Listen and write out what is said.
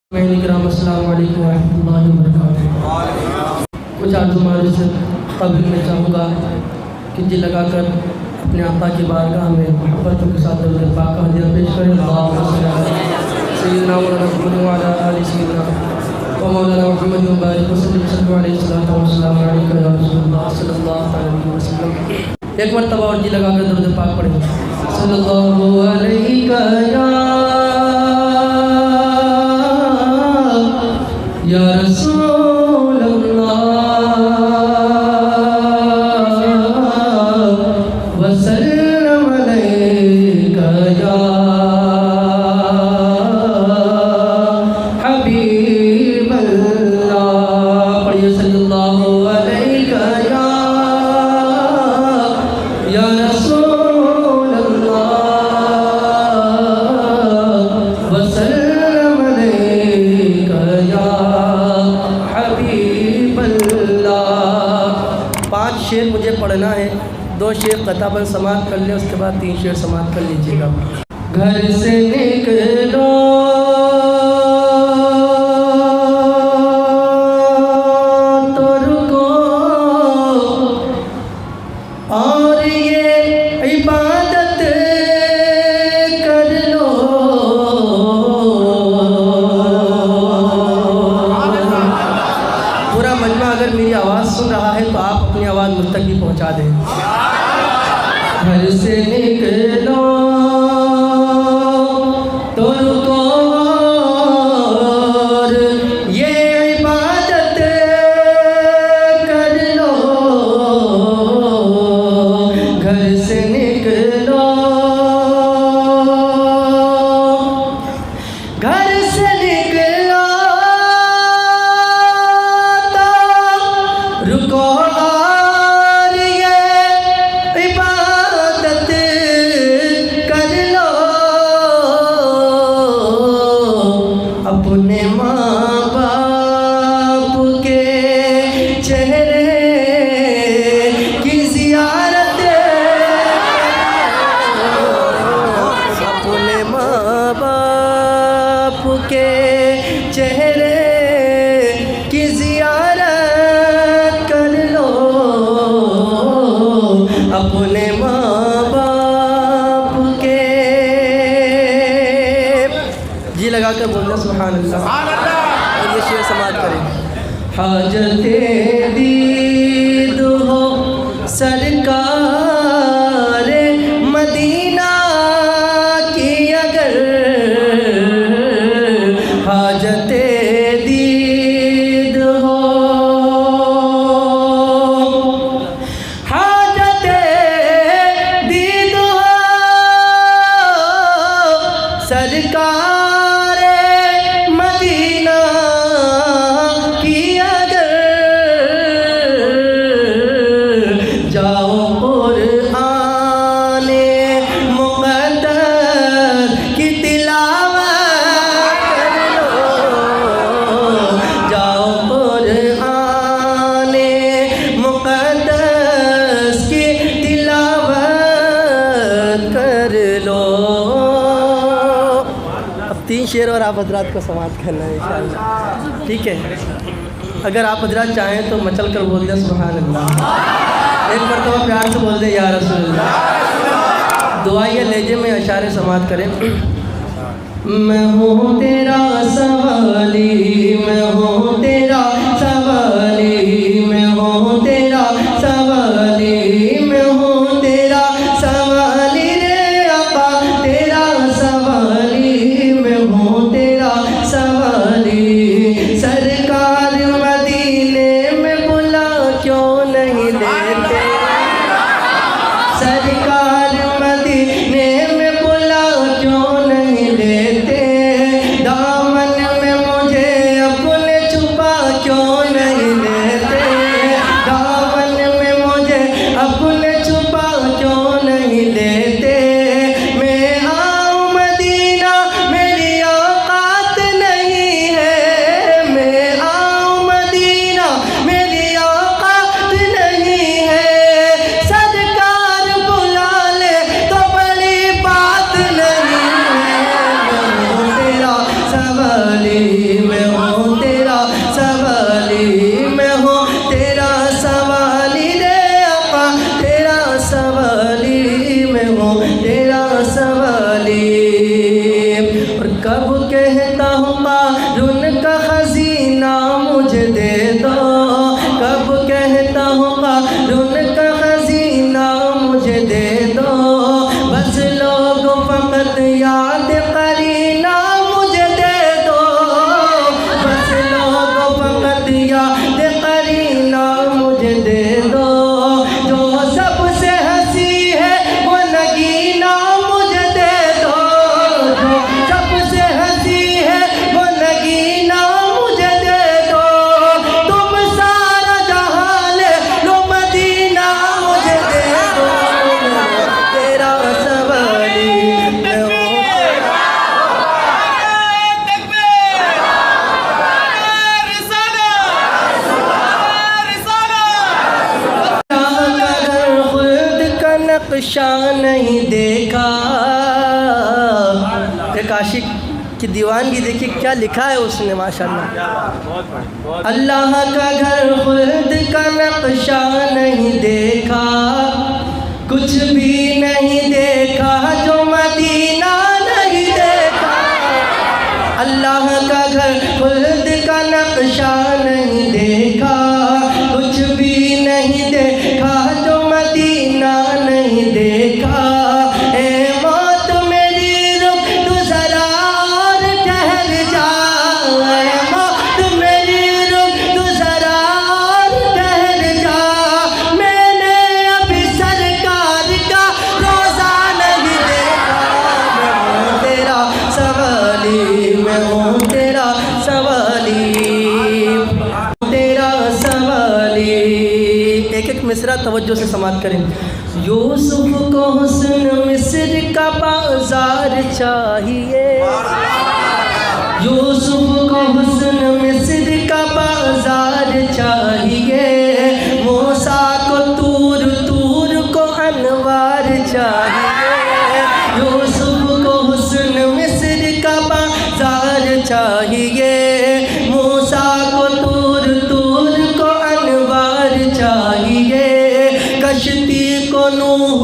अस्सलाम वालेकुम रहमतुल्लाहि व बरकातुहू। कुछ आर्ज़ू से कब्ल में चाहूँगा कि जी लगाकर अपने आका की बारगाह में मोहब्बतों के साथ दरूद पाक का हदिया पेश करें। अल्लाहुम्मा सल्ली अला सय्यिदिना मुहम्मद व अला आलि सय्यिदिना व मौलाना मुहम्मद व बारिक वसल्लम अलैहि सल्लल्लाहु अलैहि या रसूलुल्लाह सल्लल्लाहु अलैहि वसल्लम। एक मरतबा और जी लगाकर दरूद पाक पढ़ें। सल्लल्लाहु अलैहि या रसूल अल्लाह वसल्लम अलैका या हबीब अल्लाह। पढ़िए सल्लल्लाहु अलैका या रसूल अल्लाह वसल्लम अलैका या हबीब अल्लाह। 5 शेर मुझे पढ़ना है, 2 शेर कताबन समाप्त कर ले, उसके बाद 3 शेर समाप्त कर लीजिएगा। घर से निकलो तो रुको और ये इबादत कर लो। पूरा मजमा अगर मेरी आवाज़ सुन रहा है तो आप अपनी आवाज़ मुझ तक भी पहुँचा दें। घर से निकलो तो रुको और ये इबादत कर लो। घर से निकलो, घर से निकलो तो रुको और ये इबादत कर लो। अपने माँ बाप के चेहरे की ज़ियारत, अपने माँ बाप के चेहरे की ज़ियारत कर लो। अपने माँ बाप के जी लगा कर बोलना सुभान अल्लाह और ये शेर समाप्त करें। हाजते दीद हो सरकार मदीना की अगर, हाजते दीद हो, हाजते दीद हो सरकार मदीना की अगर, जाओ कुराने मुक़द्दस की तिलावत कर लो। जाओ कुराने मुक़द्दस की तिलावत कर लो। अब 3 शेर और आप हजरात को समाप्त करना है इंशाअल्लाह, ठीक है। अगर आप हजरात चाहें तो मचल कर बोल दें सुभान अल्लाह। एक मरतबा प्यार से बोल दें या रसूलल्लाह। दुआ ये लहजे में अशारे समाप्त करें। मैं हूँ तेरा सवाली, मैं हूँ तेरा सवाली, मैं हूँ तेरा सवाली, मैं हूँ तेरा सवाली रे आका तेरा सवाली, मैं हूँ तेरा सवाली। सरकार मदीने में बुला क्यों नहीं लेते, सरकार मदीने में बुला क्यों नहीं लेते। दामन में मुझे कारून का खजीना मुझे दे दो, कब कहता हूँ कारून का खजीना मुझे दे दो, बस लोग फकत याद करीना मुझे दे दो, बस लोग फकत याद करीना मुझे दे दो, जो सबसे हंसी है वो नगीना मुझे दे दो, जो सबसे हंसी है वो नगीना मुझे दे दो, तुम सारा जहां ले लो मदीना मुझे दे दो, तेरा सवाली मैं हूँ। अगर खुद का नक्शा नहीं देखा, एक आशिक की दीवानगी देखिए क्या लिखा है उसने माशाल्लाह। अल्लाह का घर खुद का नक्शा नहीं देखा, कुछ भी नहीं देखा जो मदीना नहीं देखा, अल्लाह का घर खुद का नक्शा नहीं देखा, कुछ भी नहीं देखा जो मदीना नहीं देखा, ए मौत मेरी रुक तू जरा और ठहर जा, ए मौत मेरी रुक तू जरा और ठहर जा, मैंने अभी सरकार का रोज़ा नहीं देखा, मैं हूँ तेरा सवाली, मैं हूँ तेरा सवाली, तेरा सवाली। एक एक मिसरा तवज्जो से समाप्त करें। यूसुफ को हुस्न मिस्र का बाजार चाहिए, यूसुफ को हुस्न मिस्र का बाजार चाहिए, मूसा को तूर तूर को अनवार चाहिए, यूसुफ को हुस्न मिस्र का बाजार चाहिए, मूसा को तूर तूर को अनवार चाहिए, कश्ती को नूह